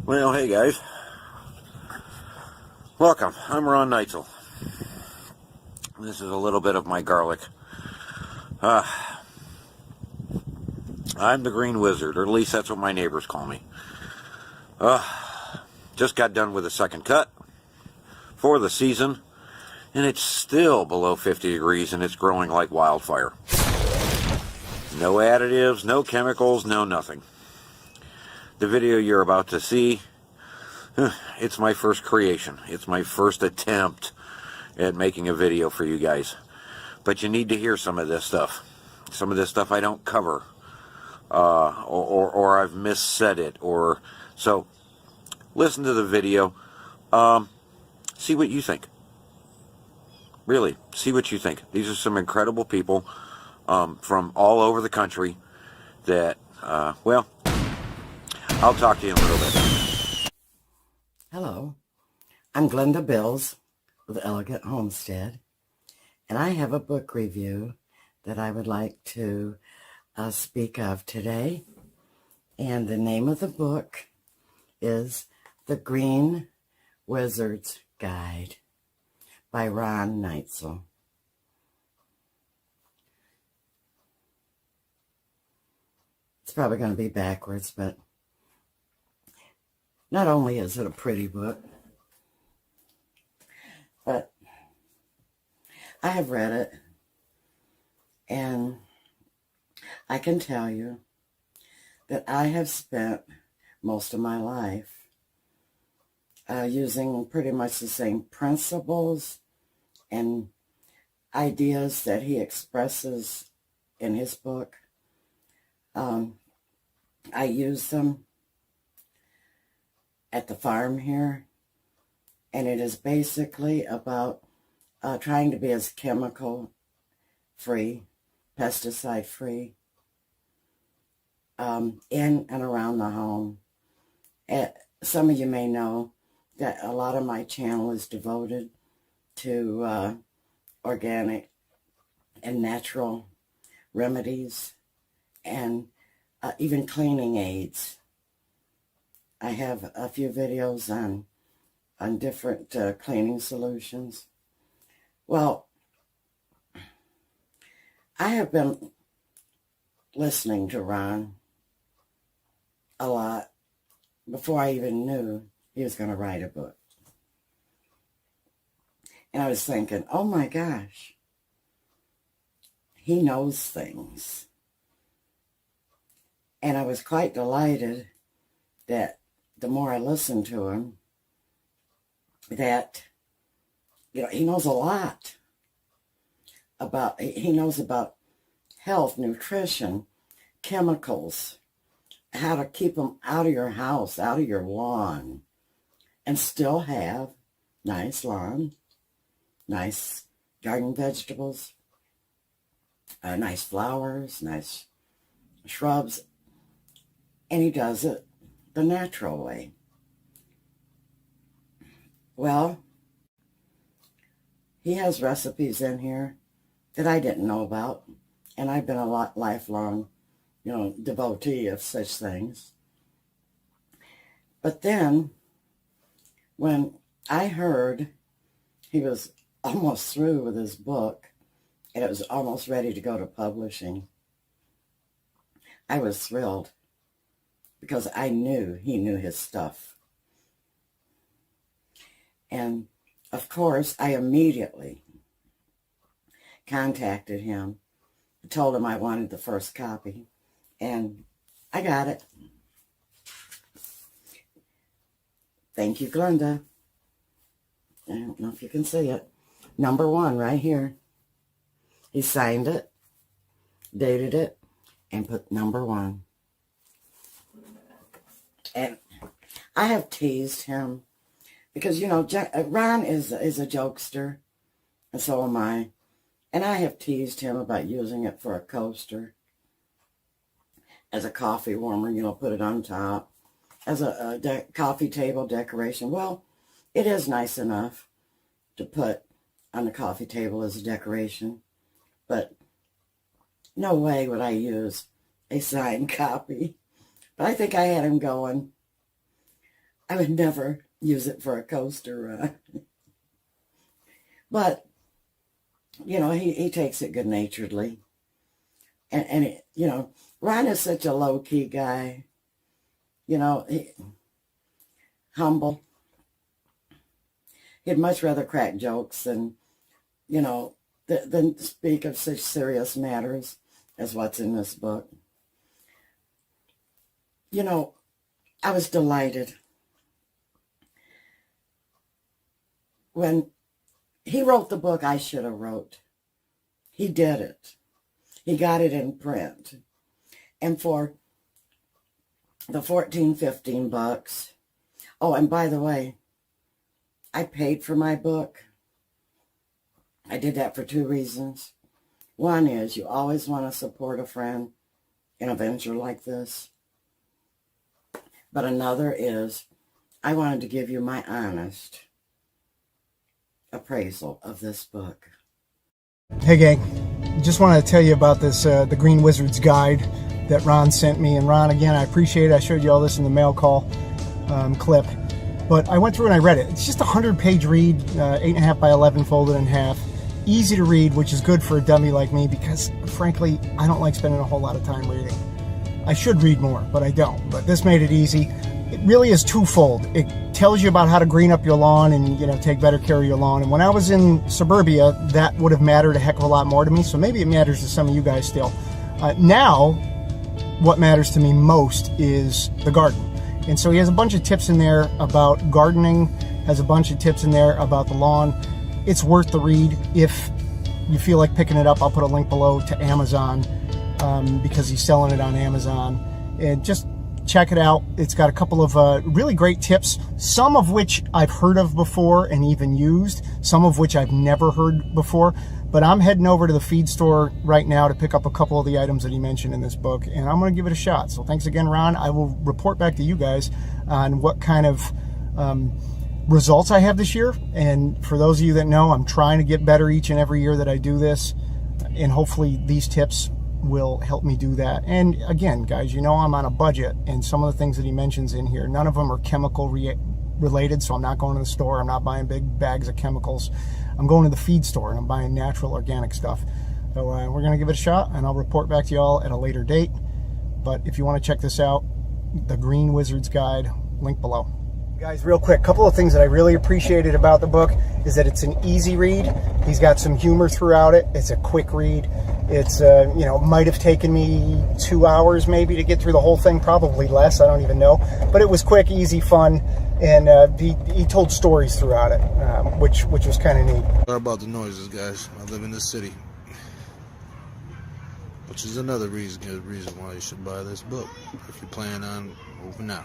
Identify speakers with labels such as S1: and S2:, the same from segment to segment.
S1: Well, hey guys. Welcome. I'm Ron Neitzel. This is a little bit of my garlic. I'm the Green Wizard, or at least that's what my neighbors call me. Just got done with the second cut for the season, and it's still below 50 degrees and it's growing like wildfire. No additives, no chemicals, no nothing. The video you're about to see, it's my first creation. It's my first attempt at making a video for you guys. But you need to hear some of this stuff. Some of this stuff I don't cover. Or I've missaid it. So listen to the video. See what you think. Really, see what you think. These are some incredible people from all over the country that, well, I'll talk to you in a little bit.
S2: Hello, I'm Glenda Bills with Elegant Homestead, and I have a book review that I would like to speak of today. And the name of the book is The Green Wizard's Guide by Ron Neitzel. It's probably going to be backwards, but not only is it a pretty book, but I have read it, and I can tell you that I have spent most of my life using pretty much the same principles and ideas that he expresses in his book. I use them at the farm here, and it is basically about trying to be as chemical free, pesticide free, in and around the home. Some of you may know that a lot of my channel is devoted to organic and natural remedies and even cleaning aids. I have a few videos on different cleaning solutions. Well, I have been listening to Ron a lot before I even knew he was going to write a book. And I was thinking, oh my gosh, he knows things. And I was quite delighted that the more I listened to him, that, he knows a lot about, he knows about health, nutrition, chemicals, how to keep them out of your house, out of your lawn, and still have nice lawn, nice garden vegetables, nice flowers, nice shrubs, and he does it the natural way. Well, he has recipes in here that I didn't know about, and I've been a lifelong, devotee of such things. But then, when I heard he was almost through with his book, and it was almost ready to go to publishing, I was thrilled, because I knew he knew his stuff. And, of course, I immediately contacted him, told him I wanted the first copy, and I got it. Thank you, Glenda. I don't know if you can see it. Number 1 right here. He signed it, dated it, and put number 1. And I have teased him because, Ron is a jokester, and so am I. And I have teased him about using it for a coaster, as a coffee warmer, put it on top, as a coffee table decoration. Well, it is nice enough to put on the coffee table as a decoration, but no way would I use a signed copy. But I think I had him going, I would never use it for a coaster. But, you know, he takes it good-naturedly. And it, you know, Ron is such a low-key guy. You know, humble. He'd much rather crack jokes than, you know, than speak of such serious matters as what's in this book. You know, I was delighted when he wrote the book I should have wrote. He did it. He got it in print. And for the 14, 15 bucks. Oh, and by the way, I paid for my book. I did that for two reasons. One is you always want to support a friend in a venture like this. But another is I wanted to give you my honest appraisal of this book.
S3: Hey gang, just wanted to tell you about this, the Green Wizard's Guide that Ron sent me. And Ron, again, I appreciate it. I showed you all this in the mail call clip. But I went through and I read it. It's just a 100-page read, 8.5 by 11 folded in half. Easy to read, which is good for a dummy like me because, frankly, I don't like spending a whole lot of time reading. I should read more, but I don't. But this made it easy. It really is twofold. It tells you about how to green up your lawn and, you know, take better care of your lawn. And when I was in suburbia, that would have mattered a heck of a lot more to me. So maybe it matters to some of you guys still. Now, what matters to me most is the garden. And so he has a bunch of tips in there about gardening, has a bunch of tips in there about the lawn. It's worth the read. If you feel like picking it up, I'll put a link below to Amazon because he's selling it on Amazon. And just check it out. It's got a couple of really great tips, some of which I've heard of before and even used, some of which I've never heard before. But I'm heading over to the feed store right now to pick up a couple of the items that he mentioned in this book, and I'm going to give it a shot. So thanks again, Ron. I will report back to you guys on what kind of results I have this year. And for those of you that know, I'm trying to get better each and every year that I do this, and hopefully these tips will help me do that. And again, guys, you know I'm on a budget, and some of the things that he mentions in here, none of them are chemical related, so I'm not going to the store. I'm not buying big bags of chemicals. I'm going to the feed store and I'm buying natural organic stuff. So we're going to give it a shot, and I'll report back to y'all at a later date. But if you want to check this out, the Green Wizard's Guide, link below. Guys, real quick, a couple of things that I really appreciated about the book is that it's an easy read. He's got some humor throughout it. It's a quick read. It's, you know, might have taken me 2 hours maybe to get through the whole thing, probably less, I don't even know. But it was quick, easy, fun, and he told stories throughout it, which was kind of neat.
S4: Sorry about the noises, guys. I live in this city, which is another good reason why you should buy this book if you plan on moving out.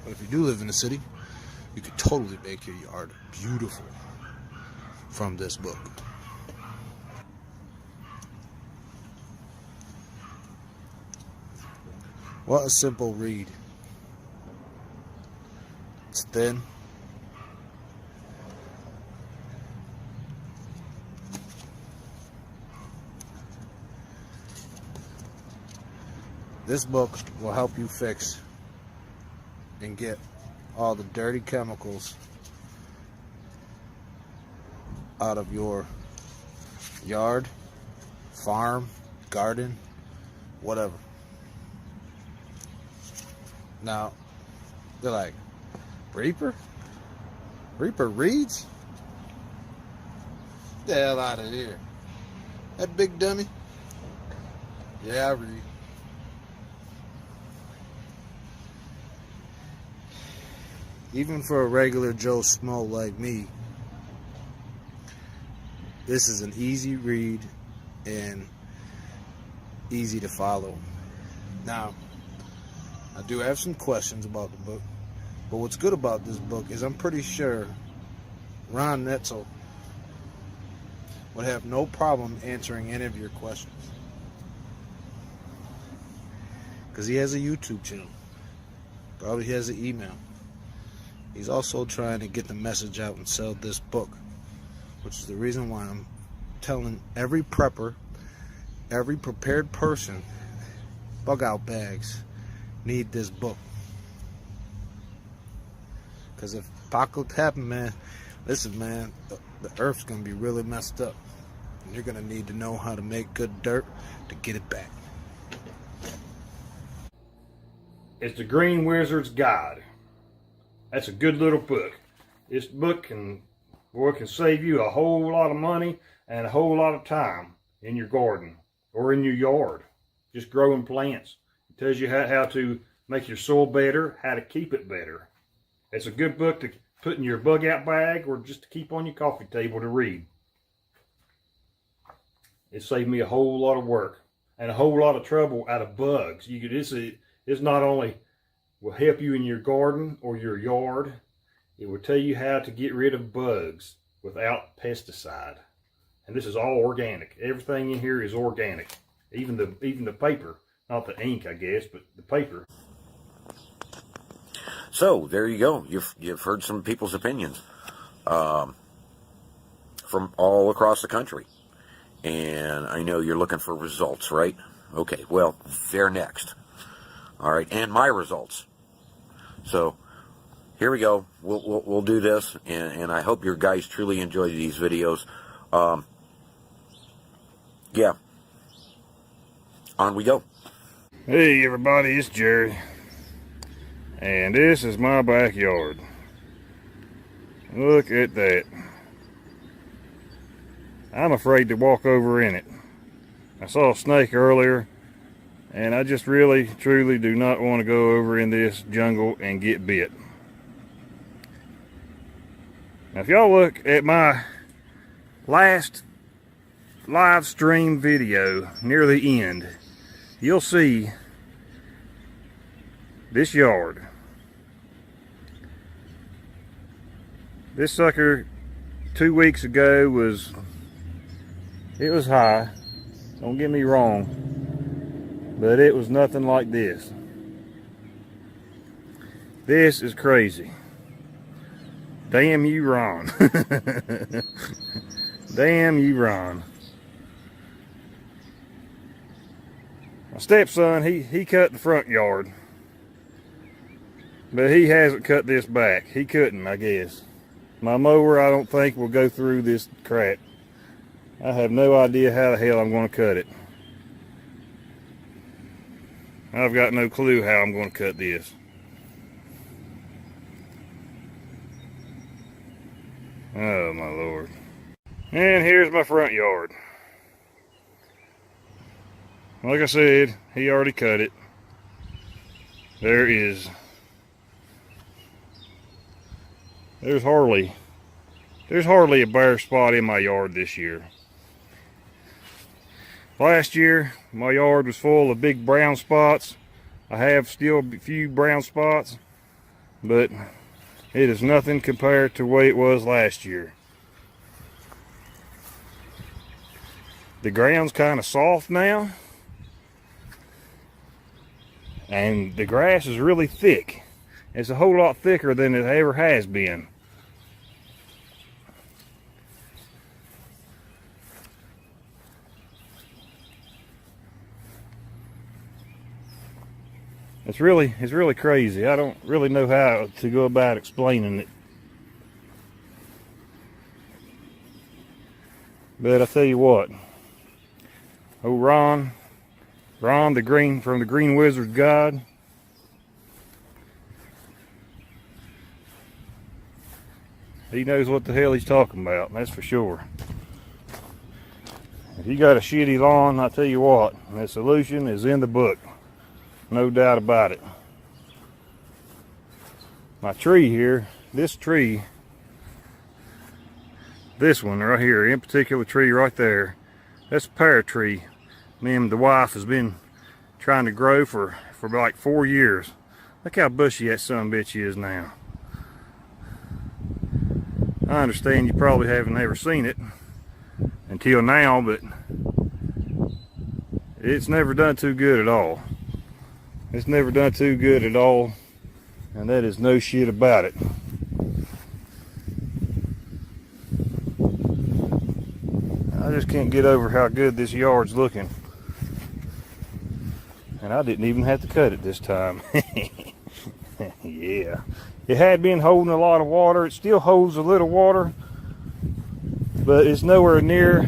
S4: But if you do live in the city, you could totally make your yard beautiful from this book. What a simple read. It's thin. This book will help you fix and get all the dirty chemicals out of your yard, farm, garden, whatever. Now, they're like, Reaper? Reaper reads? Get the hell out of here. That big dummy? Yeah, I read. Even for a regular Joe Schmo like me, this is an easy read and easy to follow. Now, I do have some questions about the book, but what's good about this book is I'm pretty sure Ron Netzel would have no problem answering any of your questions, because he has a YouTube channel, probably has an email. He's also trying to get the message out and sell this book, which is the reason why I'm telling every prepper, every prepared person, bug out bags need this book. Because if apocalypse happen, man, listen, man, the earth's going to be really messed up. And you're going to need to know how to make good dirt to get it back.
S5: It's the Green Wizard's Guide. That's a good little book. This book can save you a whole lot of money and a whole lot of time in your garden or in your yard. Just growing plants. It tells you how to make your soil better, how to keep it better. It's a good book to put in your bug out bag or just to keep on your coffee table to read. It saved me a whole lot of work and a whole lot of trouble out of bugs. This not only will help you in your garden or your yard, it will tell you how to get rid of bugs without pesticide. And this is all organic. Everything in here is organic. Even the paper, not the ink, I guess, but the paper.
S1: So there you go. You've heard some people's opinions from all across the country, and I know you're looking for results, right? Okay, well, they're next. All right, and my results. So here we go. We'll do this, and I hope your guys truly enjoy these videos. Yeah, on we go.
S5: Hey everybody, it's Jerry. And this is my backyard. Look at that. I'm afraid to walk over in it. I saw a snake earlier, and I just really, truly do not want to go over in this jungle and get bit. Now, if y'all look at my last live stream video near the end, you'll see this yard. This sucker 2 weeks ago was high, don't get me wrong, but it was nothing like this. This is crazy. Damn you, Ron. Damn you, Ron. My stepson, he cut the front yard, but he hasn't cut this back. He couldn't, I guess. My mower, I don't think, will go through this crap. I have no idea how the hell I'm going to cut it. I've got no clue how I'm going to cut this. Oh my Lord. And here's my front yard. Like I said, he already cut it. There's hardly a bare spot in my yard this year. Last year, my yard was full of big brown spots. I have still a few brown spots, but it is nothing compared to the way it was last year. The ground's kind of soft now, and the grass is really thick. It's a whole lot thicker than it ever has been. It's really crazy. I don't really know how to go about explaining it. But I tell you what, oh Ron from the Green Wizard's Guide, he knows what the hell he's talking about, that's for sure. If you got a shitty lawn, I tell you what, the solution is in the book. No doubt about it. My tree here, this one right here, in particular tree right there, that's a pear tree. Me and the wife has been trying to grow for like 4 years. Look how bushy that son of a bitch is now. I understand you probably haven't ever seen it until now, but it's never done too good at all. It's never done too good at all, and that is no shit about it. I just can't get over how good this yard's looking. And I didn't even have to cut it this time. Yeah, It had been holding a lot of water. It still holds a little water, but it's nowhere near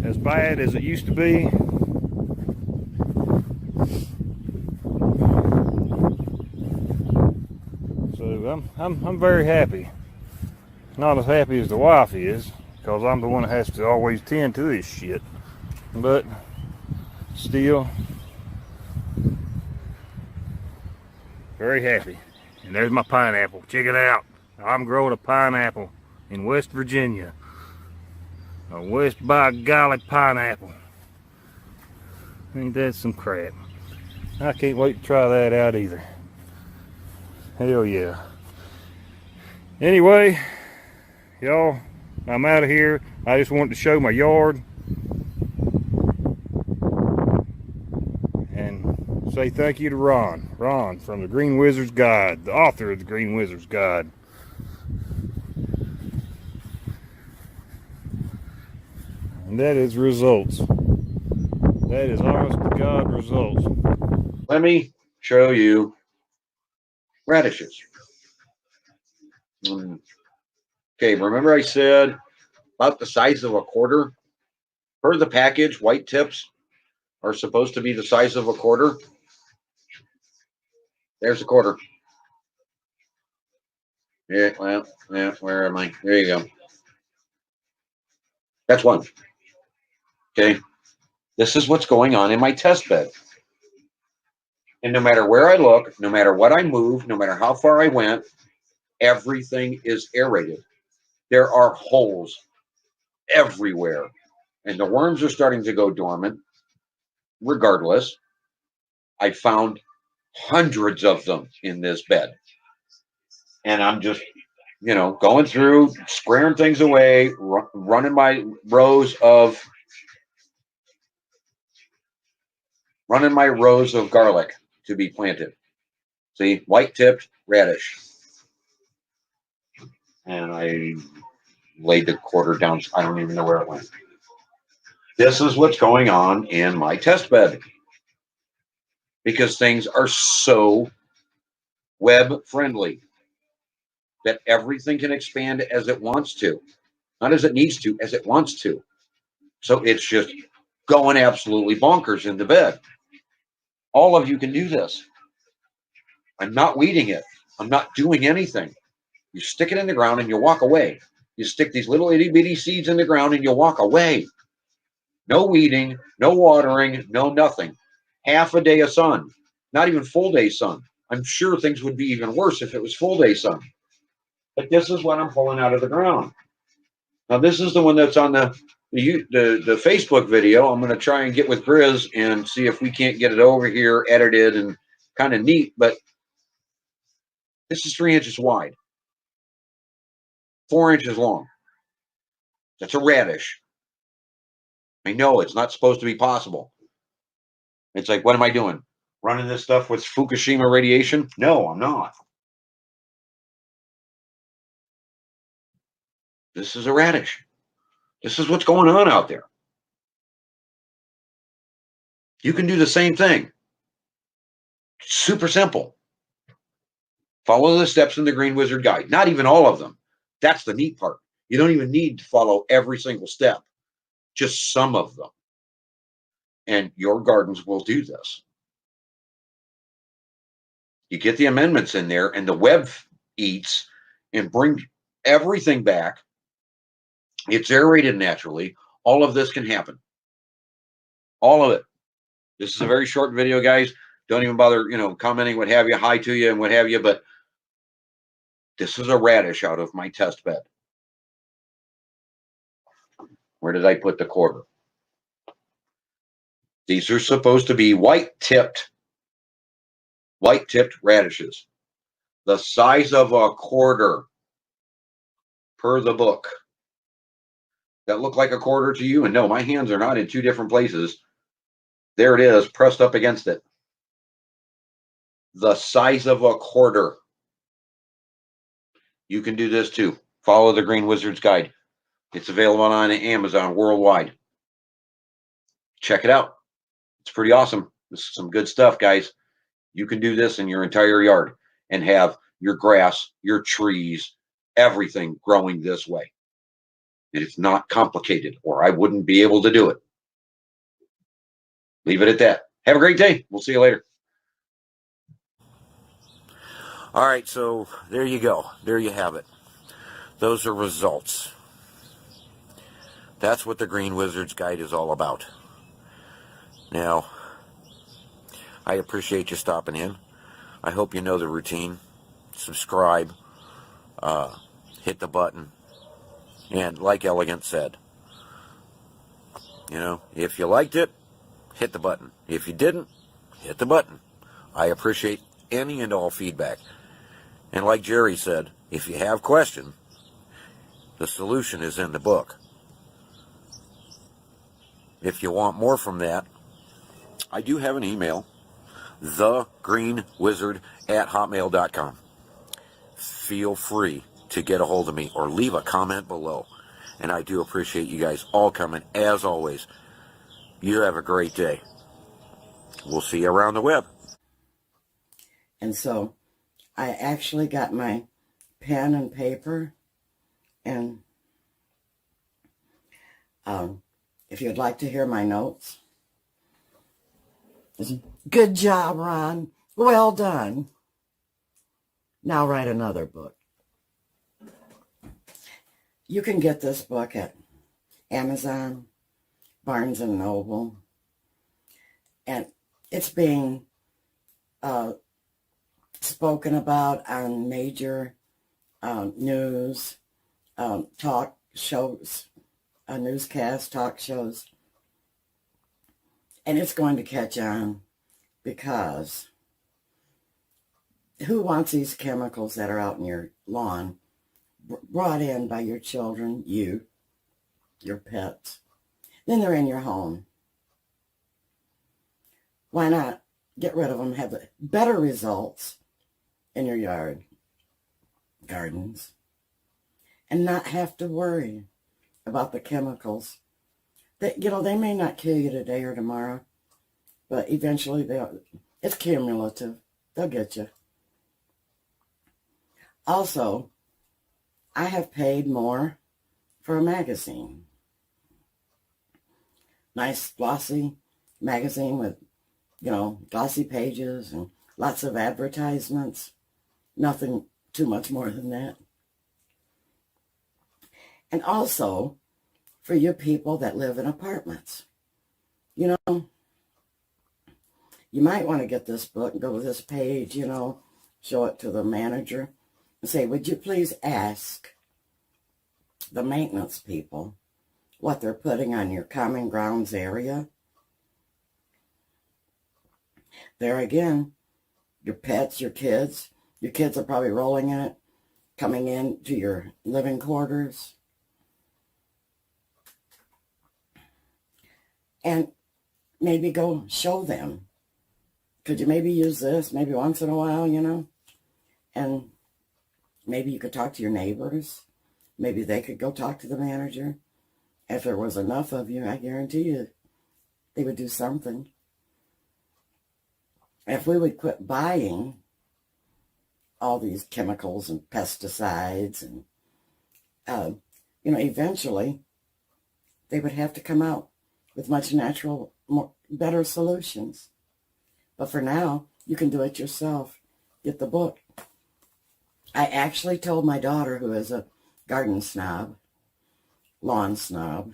S5: as bad as it used to be. So I'm very happy. Not as happy as the wife is, because I'm the one that has to always tend to this shit. But still, very happy. And there's my pineapple. Check it out. I'm growing a pineapple in West Virginia. A West by Golly pineapple. Ain't that some crap? I can't wait to try that out either. Hell yeah. Anyway, y'all, I'm out of here. I just wanted to show my yard and say thank you to Ron. Ron from the Green Wizard's Guide, the author of the Green Wizard's Guide. And that is results. That is honest to God results.
S1: Let me show you radishes. Okay, remember I said about the size of a quarter? Per the package, white tips are supposed to be the size of a quarter. There's a quarter. Yeah, well, yeah, where am I? There you go. That's one. Okay. This is what's going on in my test bed. And no matter where I look, no matter what I move, no matter how far I went, everything is aerated. There are holes everywhere. And the worms are starting to go dormant. Regardless, I found hundreds of them in this bed. And I'm just, going through, squaring things away, running my rows of garlic to be planted. See, white-tipped radish. And I laid the quarter down. I don't even know where it went. This is what's going on in my test bed. Because things are so web-friendly that everything can expand as it wants to. Not as it needs to, as it wants to. So it's just going absolutely bonkers in the bed. All of you can do this. I'm not weeding it. I'm not doing anything. You stick it in the ground and you walk away. You stick these little itty bitty seeds in the ground and you walk away. No weeding, no watering, no nothing. Half a day of sun, not even full day sun. I'm sure things would be even worse if it was full day sun. But this is what I'm pulling out of the ground. Now this is the one that's on the Facebook video. I'm going to try and get with Grizz and see if we can't get it over here, edited and kind of neat. But this is 3 inches wide, 4 inches long. That's a radish. I know it's not supposed to be possible. It's like, what am I doing? Running this stuff with Fukushima radiation? No, I'm not. This is a radish. This is what's going on out there. You can do the same thing. Super simple. Follow the steps in the Green Wizard Guide. Not even all of them. That's the neat part. You don't even need to follow every single step. Just some of them. And your gardens will do this. You get the amendments in there and the web eats and bring everything back. It's aerated naturally. All of this can happen. All of it. This is a very short video, guys. Don't even bother, commenting, what have you, hi to you and what have you. But this is a radish out of my test bed. Where did I put the quarter? These are supposed to be white-tipped radishes. The size of a quarter per the book. That look like a quarter to you? And no, my hands are not in two different places. There it is, pressed up against it. The size of a quarter. You can do this too. Follow the Green Wizard's Guide. It's available on Amazon worldwide. Check it out. It's pretty awesome. This is some good stuff, guys. You can do this in your entire yard and have your grass, your trees, everything growing this way. And it's not complicated, or I wouldn't be able to do it. Leave it at that. Have a great day. We'll see you later. All right, so there you go. There you have it. Those are results. That's what the Green Wizard's Guide is all about. Now, I appreciate you stopping in. I hope you know the routine. Subscribe. Hit the button. And like Elegant said, if you liked it, hit the button. If you didn't, hit the button. I appreciate any and all feedback. And like Jerry said, if you have questions, the solution is in the book. If you want more from that, I do have an email, thegreenwizard@hotmail.com. Feel free to get a hold of me or leave a comment below. And I do appreciate you guys all coming. As always, you have a great day. We'll see you around the web.
S2: And so I actually got my pen and paper, and if you'd like to hear my notes. Good job, Ron. Well done. Now write another book. You can get this book at Amazon, Barnes & Noble, and it's being spoken about on major news, talk shows, newscast talk shows, and it's going to catch on, because who wants these chemicals that are out in your lawn brought in by your children, your pets? Then they're in your home. Why not get rid of them, have better results in your yard, gardens, and not have to worry about the chemicals. They may not kill you today or tomorrow, but eventually it's cumulative. They'll get you. Also, I have paid more for a magazine. Nice glossy magazine with, glossy pages and lots of advertisements. Nothing too much more than that. And also, for you people that live in apartments, you might want to get this book and go to this page, show it to the manager and say, would you please ask the maintenance people what they're putting on your common grounds area? There again, your pets, your kids are probably rolling in it, coming into your living quarters. And maybe go show them. Could you maybe use this maybe once in a while, And maybe you could talk to your neighbors. Maybe they could go talk to the manager. If there was enough of you, I guarantee you they would do something. If we would quit buying all these chemicals and pesticides and, eventually they would have to come out with much natural, better solutions. But for now, you can do it yourself. Get the book. I actually told my daughter, who is a garden snob, lawn snob,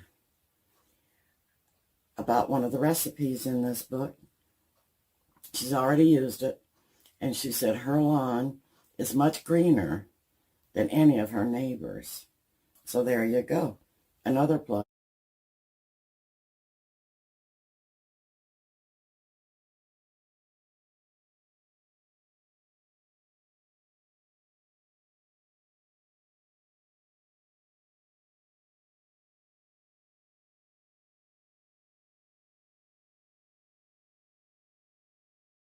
S2: about one of the recipes in this book. She's already used it, and she said her lawn is much greener than any of her neighbors. So there you go. Another plug.